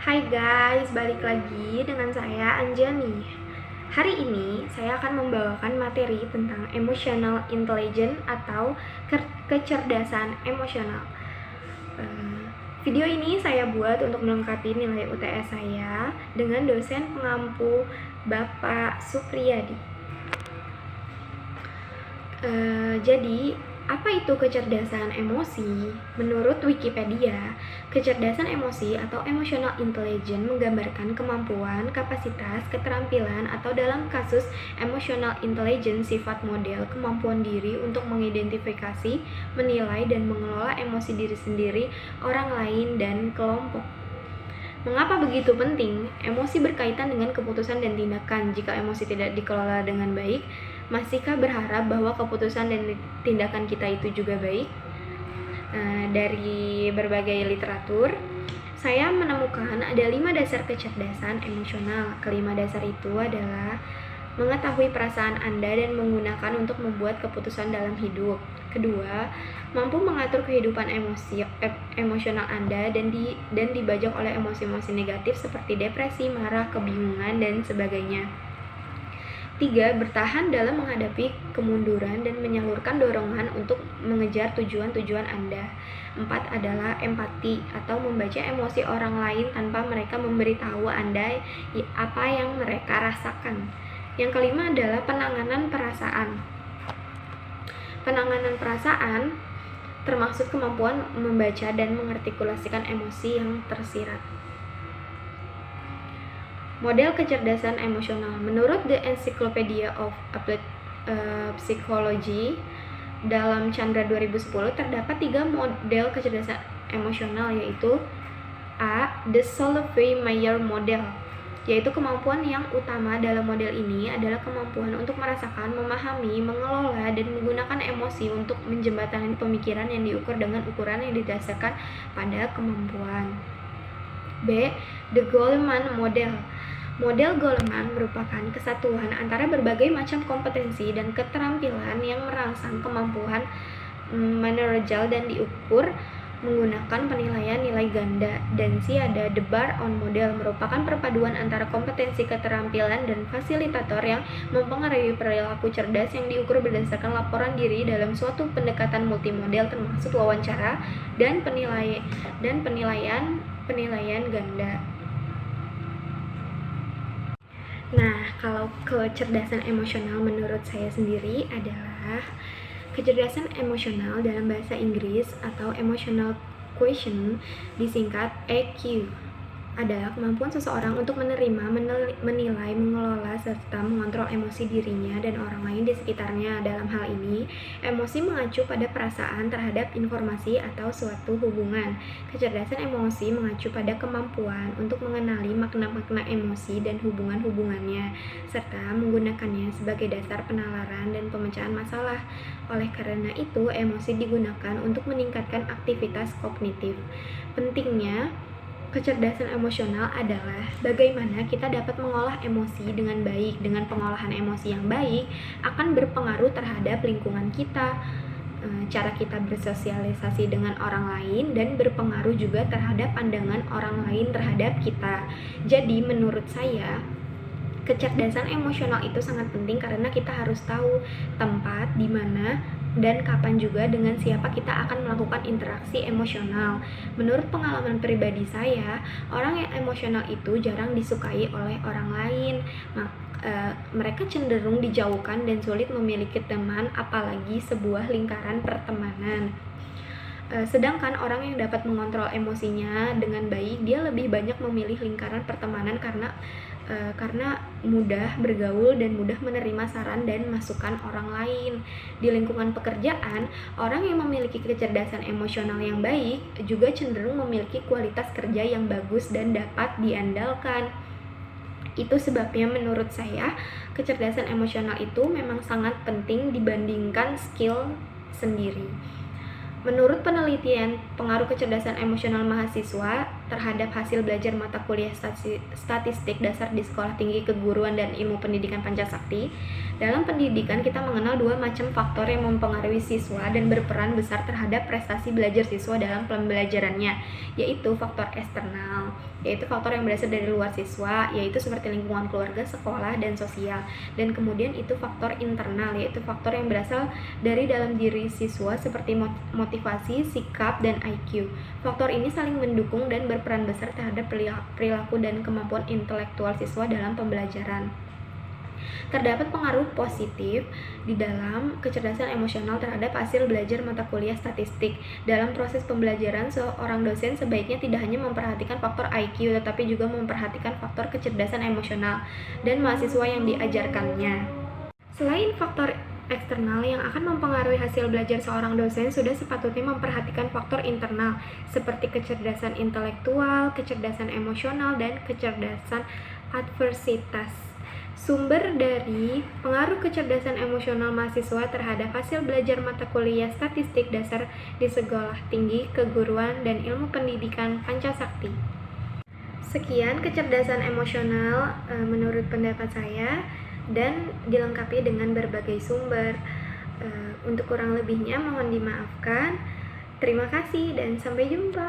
Hai guys, balik lagi dengan saya Anjani. Hari ini saya akan membawakan materi tentang emotional intelligence atau kecerdasan emosional. Video ini saya buat untuk melengkapi nilai UTS saya dengan dosen pengampu Bapak Supriyadi. Jadi, apa itu kecerdasan emosi? Menurut Wikipedia, kecerdasan emosi atau emotional intelligence menggambarkan kemampuan, kapasitas, keterampilan, atau dalam kasus emotional intelligence sifat model kemampuan diri untuk mengidentifikasi, menilai, dan mengelola emosi diri sendiri, orang lain, dan kelompok. Mengapa begitu penting? Emosi berkaitan dengan keputusan dan tindakan. Jika emosi tidak dikelola dengan baik, masihkah berharap bahwa keputusan dan tindakan kita itu juga baik? Dari berbagai literatur, saya menemukan ada 5 dasar kecerdasan emosional. Kelima dasar itu adalah mengetahui perasaan Anda dan menggunakan untuk membuat keputusan dalam hidup. Kedua, mampu mengatur kehidupan emosional Anda dan dibajak oleh emosi-emosi negatif seperti depresi, marah, kebingungan, dan sebagainya. 3. Bertahan dalam menghadapi kemunduran dan menyalurkan dorongan untuk mengejar tujuan-tujuan Anda. 4. Adalah empati atau membaca emosi orang lain tanpa mereka memberitahu Anda apa yang mereka rasakan. Yang kelima adalah penanganan perasaan. Penanganan perasaan termasuk kemampuan membaca dan mengartikulasikan emosi yang tersirat. Model kecerdasan emosional. Menurut The Encyclopedia of Applied Psychology dalam Chandra 2010 terdapat 3 model kecerdasan emosional, yaitu A. The Solovey-Mayer Model, yaitu kemampuan yang utama dalam model ini adalah kemampuan untuk merasakan, memahami, mengelola, dan menggunakan emosi untuk menjembatani pemikiran yang diukur dengan ukuran yang didasarkan pada kemampuan. B. The Goleman Model. Model Goleman merupakan kesatuan antara berbagai macam kompetensi dan keterampilan yang merangsang kemampuan manajerial dan diukur menggunakan penilaian nilai ganda. Dan C. Ada The Bar-on Model, merupakan perpaduan antara kompetensi, keterampilan, dan fasilitator yang mempengaruhi perilaku cerdas yang diukur berdasarkan laporan diri dalam suatu pendekatan multimodel termasuk wawancara dan penilaian ganda. Nah, kalau kecerdasan emosional menurut saya sendiri adalah kecerdasan emosional dalam bahasa Inggris atau emotional quotient, disingkat EQ, adalah kemampuan seseorang untuk menerima, menilai, mengelola, serta mengontrol emosi dirinya dan orang lain di sekitarnya. Dalam hal ini, emosi mengacu pada perasaan terhadap informasi atau suatu hubungan. Kecerdasan emosi mengacu pada kemampuan untuk mengenali makna-makna emosi dan hubungan-hubungannya, serta menggunakannya sebagai dasar penalaran dan pemecahan masalah. Oleh karena itu, emosi digunakan untuk meningkatkan aktivitas kognitif. Pentingnya kecerdasan emosional adalah bagaimana kita dapat mengolah emosi dengan baik. Dengan pengolahan emosi yang baik akan berpengaruh terhadap lingkungan kita, cara kita bersosialisasi dengan orang lain, dan berpengaruh juga terhadap pandangan orang lain terhadap kita. Jadi menurut saya, kecerdasan emosional itu sangat penting karena kita harus tahu tempat, di mana, dan kapan juga dengan siapa kita akan melakukan interaksi emosional. Menurut pengalaman pribadi saya, orang yang emosional itu jarang disukai oleh orang lain. Mereka cenderung dijauhkan dan sulit memiliki teman, apalagi sebuah lingkaran pertemanan. Sedangkan orang yang dapat mengontrol emosinya dengan baik, dia lebih banyak memilih lingkaran pertemanan karena mudah bergaul dan mudah menerima saran dan masukan orang lain. Di lingkungan pekerjaan, orang yang memiliki kecerdasan emosional yang baik juga cenderung memiliki kualitas kerja yang bagus dan dapat diandalkan. Itu sebabnya menurut saya, kecerdasan emosional itu memang sangat penting dibandingkan skill sendiri. Menurut penelitian pengaruh kecerdasan emosional mahasiswa terhadap hasil belajar mata kuliah statistik dasar di Sekolah Tinggi Keguruan dan Ilmu Pendidikan Pancasakti. Dalam pendidikan kita mengenal dua macam faktor yang mempengaruhi siswa dan berperan besar terhadap prestasi belajar siswa dalam pembelajarannya, yaitu faktor eksternal, yaitu faktor yang berasal dari luar siswa, yaitu seperti lingkungan keluarga, sekolah, dan sosial. Dan kemudian itu faktor internal, yaitu faktor yang berasal dari dalam diri siswa seperti motivasi, sikap, dan IQ. Faktor ini saling mendukung dan berperan besar terhadap perilaku dan kemampuan intelektual siswa dalam pembelajaran. Terdapat pengaruh positif di dalam kecerdasan emosional terhadap hasil belajar mata kuliah statistik. Dalam proses pembelajaran, seorang dosen sebaiknya tidak hanya memperhatikan faktor IQ, tetapi juga memperhatikan faktor kecerdasan emosional dan mahasiswa yang diajarkannya. Selain faktor eksternal yang akan mempengaruhi hasil belajar seorang dosen, sudah sepatutnya memperhatikan faktor internal seperti kecerdasan intelektual, kecerdasan emosional, dan kecerdasan adversitas. Sumber dari pengaruh kecerdasan emosional mahasiswa terhadap hasil belajar mata kuliah statistik dasar di Sekolah Tinggi Keguruan dan Ilmu Pendidikan Pancasakti. Sekian kecerdasan emosional menurut pendapat saya, dan dilengkapi dengan berbagai sumber. Untuk kurang lebihnya mohon dimaafkan. Terima kasih dan sampai jumpa.